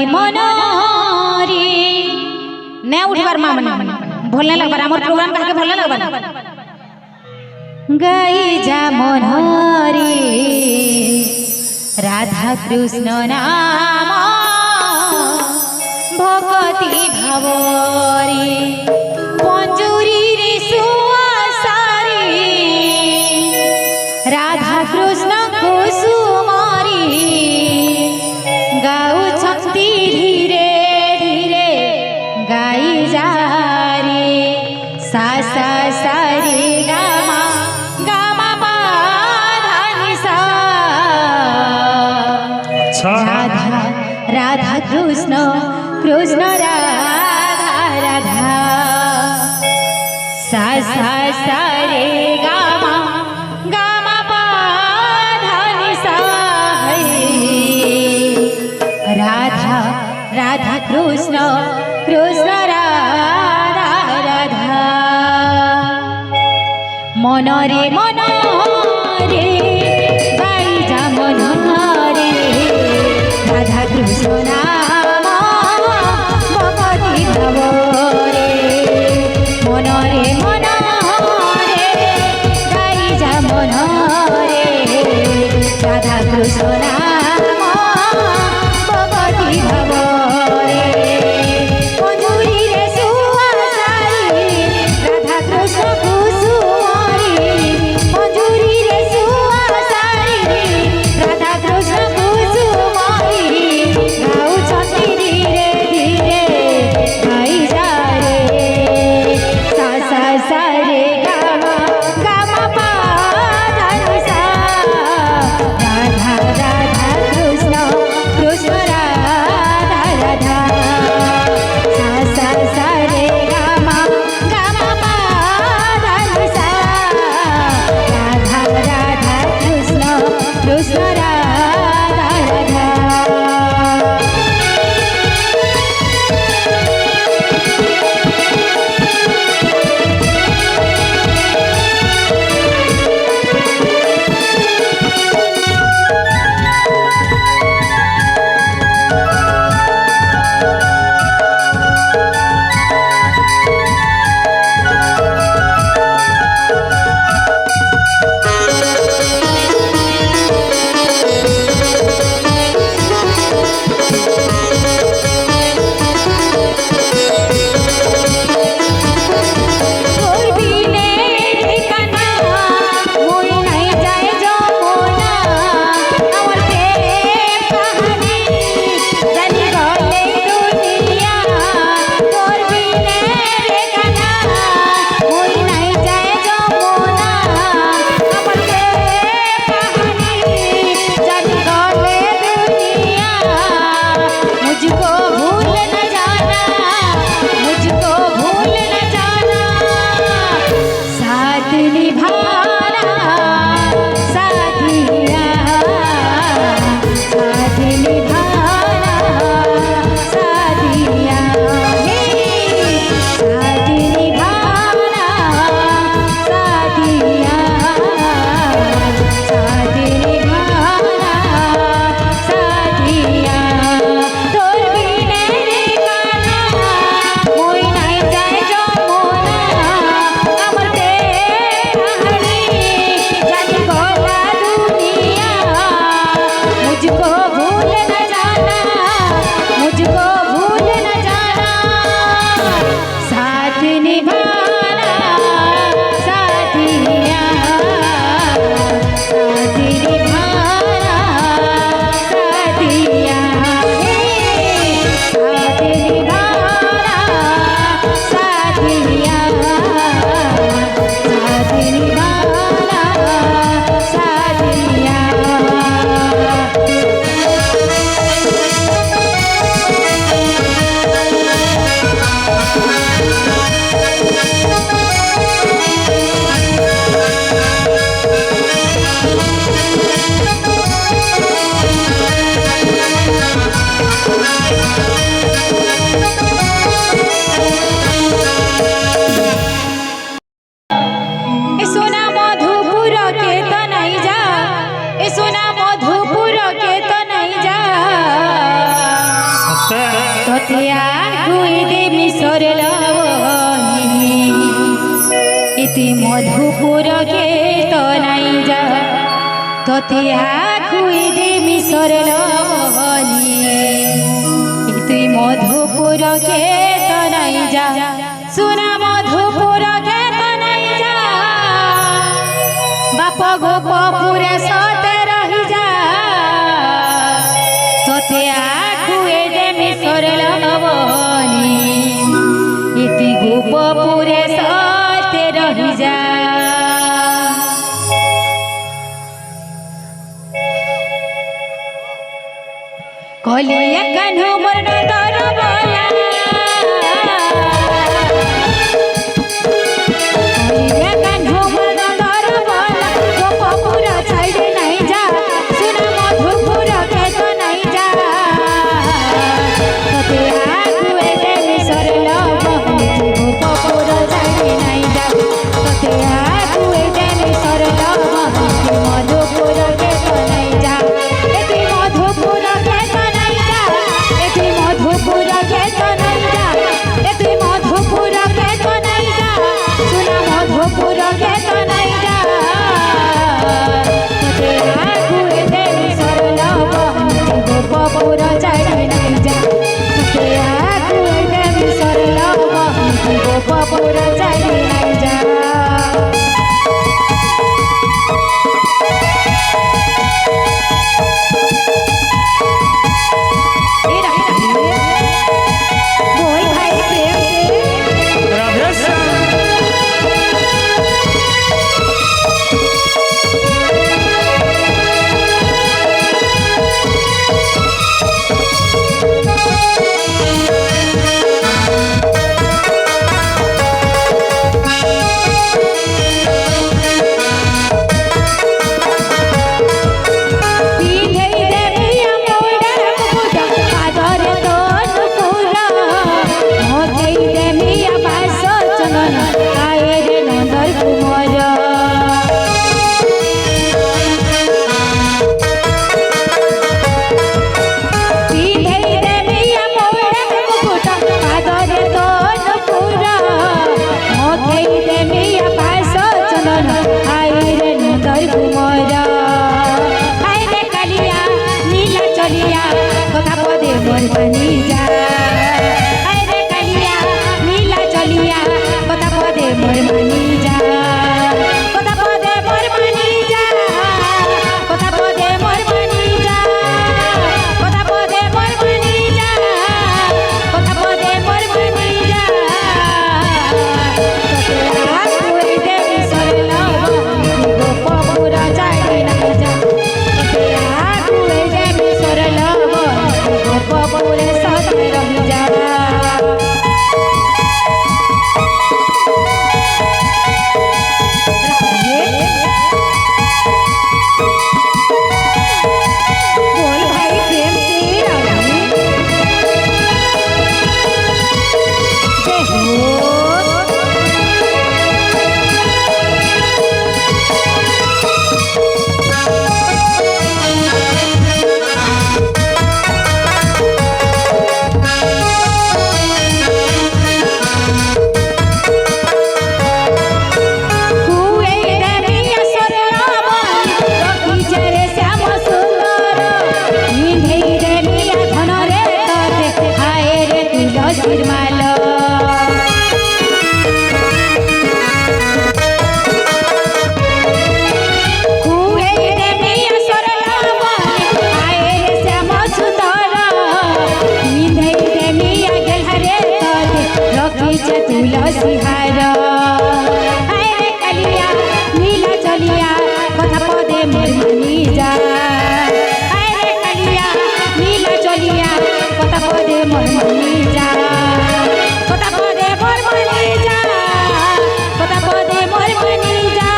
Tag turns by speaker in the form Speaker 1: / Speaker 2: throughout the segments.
Speaker 1: मनरे ने उठबार मां मन भोलने लगबार हमर प्रोग्राम काहे भोलने लगबार गाई जा मनरे राधा कृष्ण नाम भक्ति भावरे पंजुरी रे सुआसारे राधा कृष्ण कुसुमारी गाऊ छक्ति धीरे धीरे गाई जा रे सा सा सा रे गामा गामा पा धा नि सा राधा राधा कृष्ण कृष्ण राधा राधा सा सा सा रे गामा गामा पा धा नि सा राधा राधा कृष्ण कृष्ण राधा राधा मनरे मनरे गाई जा मनरे राधा कृष्ण नाम भक्ति भावरे मनरे मनरे गाई जा मनरे राधा कृष्ण नाम भक्ति भावरे पंजुरी रे सुआसारी राधा कृष्ण कुसुमारी पंजुरी रे सुआसारी राधा कृष्ण कुसुमारी गाऊ छती धीरे धीरे गाई जा रे सा सा सा रे गामा गामा पा धा नि सा राधा राधा कृष्ण कृष्ण राधा राधा सा सा सा रे गामा गामा पा धा नि सा राधा राधा कृष्ण कृष्ण राधा राधा तोतिया खुई देमी सरलवनी इति मधुपुर के तो नहीं जा तोतिया खुई देमी सरलवनी इति मधुपुर के तो नहीं जा सुना मधुपुर के तो नहीं जा बाप गोपपुर सते रही जा तोतिया खुई देमी सरलवनी इति गोपपुर सते रही जा कलिया कान्हो मोर नंदर बोला कलिया कान्हो मोर नंदर बोला गोपपुर छाड़े नहीं जा सुना मधुपुर के तो नहीं जा तोतिया खुई देमी सरलवनी गोपपुर छाड़े नहीं जा तोतिया खुई देमी सरलवनी मधुपुर के तो नहीं जा इति मधुपुर के तो नहीं जा इति मधुपुर के तो नहीं जा इति मधुपुर के तो नहीं जा सुना मधुपुर के तो नहीं जा तोतिया खुई देमी सरलवनी गोपपुर छाड़े नहीं जा तोतिया खुई देमी सरलवनी गोपपुर छाड़े नहीं जा बोल भाई प्रेम से पीधे देविया मोड़ा मुकुटा आदरे तो नुपुरा मोधे देविया बास चंदन आए रे नंदर कुमार पीधे देविया मोड़ा मुकुटा आदरे तो नुपुरा मोधे देविया बास चंदन आए रे नंदर कुमार हाय रे कालिया नीला चलिया कथा पदे मोर बनी जा हाय रे कालिया नीला चलिया कथा पदे मोर बनी जा कथा पदे मोर बनी जा कथा पदे मोर बनी जा कथा पदे मोर बनी जा कथा पदे मोर बनी जा तोतिया खुई देमी सरलवनी गोपपुर छाड़े नहीं जा तोतिया खुई देमी सरलवनी गोपपुर सते रही जा बोल भाई प्रेम से रानी जय हो खुई देविया सरलवनी रखी जरे श्याम सुंदर निधे देविया धन रे तोते हाय रे तुलसीर माल खुई देविया सरलवनी हाय रे श्याम सुंदर निधे देविया गेल रे तोते रखी जे तुलसी हार हाय रे कालिया नीला चलिया कथा पदे मोर बनी जा हाय रे कालिया नीला चलिया कथा पदे मोर बनी जा कथा पदे मोर बनी जा कथा पदे मोर बनी जा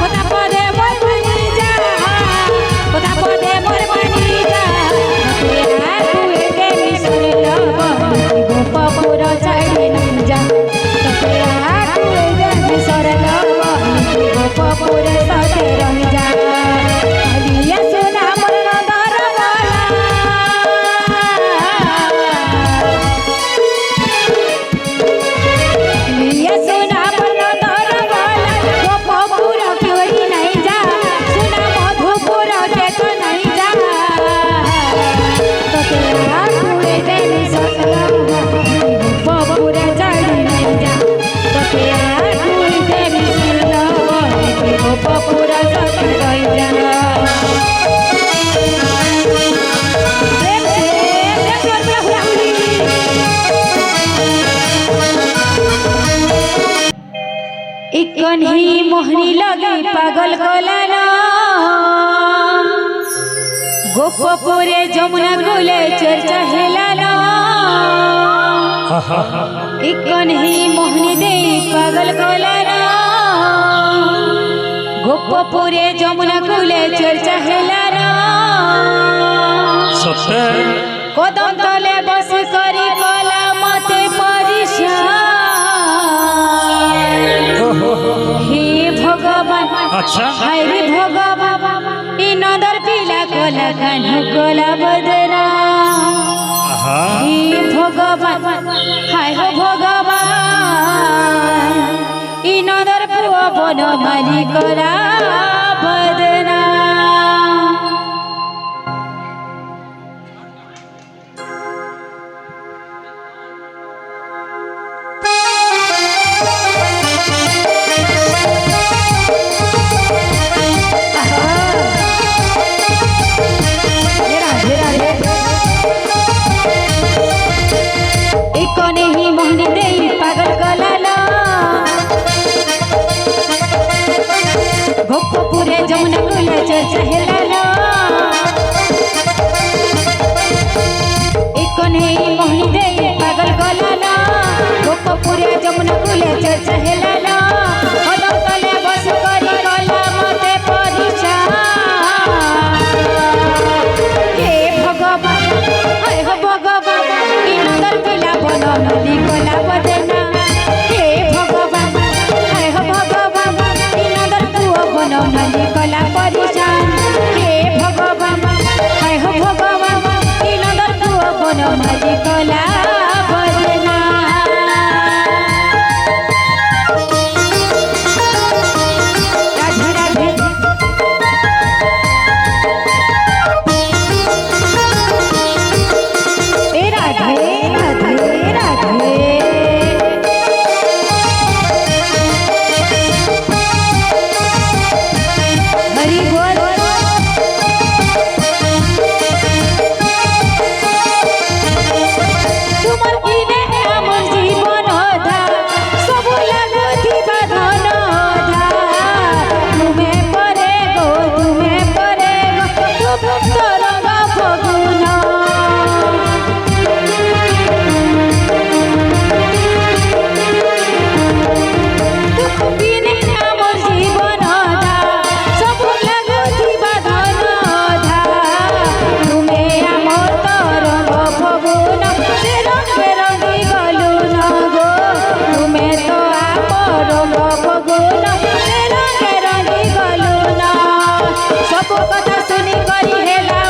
Speaker 1: कथा पदे मोर बनी जा कथा पदे मोर बनी जा तोतिया खुई देमी सरलवनी गोपपुर छाड़े नहीं जा तोतिया इकन्ही मोहनी लगी पागल कलाना गोपपुरे जमुना कुले चर्चा हेलाना इकन्ही मोहनी दे पागल कलाना गोपपुरे जमुना कुले चर्चा हेलाना कदम तले बस करी कला मते परिशान हे भगवान हाय रे भगवान इ नदर पिला कला कान्हु कला बदना हे भगवान हाय हो भगवान इ नदर पुआ बन माली कला बदना नहीं मोहनी दे पागल कलाला गोपपुरे जमुना कुले चर्चा हेलाला एक नहीं मोहनी दे पागल कलाला गोपपुरे जमुना कुले चर्चा हेलाला कदम तले बस करी कला मते परिशान हे भगवान हाय हो भगवान इ नदर पिला बनली कला बदना हे भगवान हाय हो भगवान इ नदर पुआ बनली कला परिशान हे भगवान हाय हो भगवान इ नदर पुआ बनली कला बदना राधे राधे सब कथा सुनी करी हेला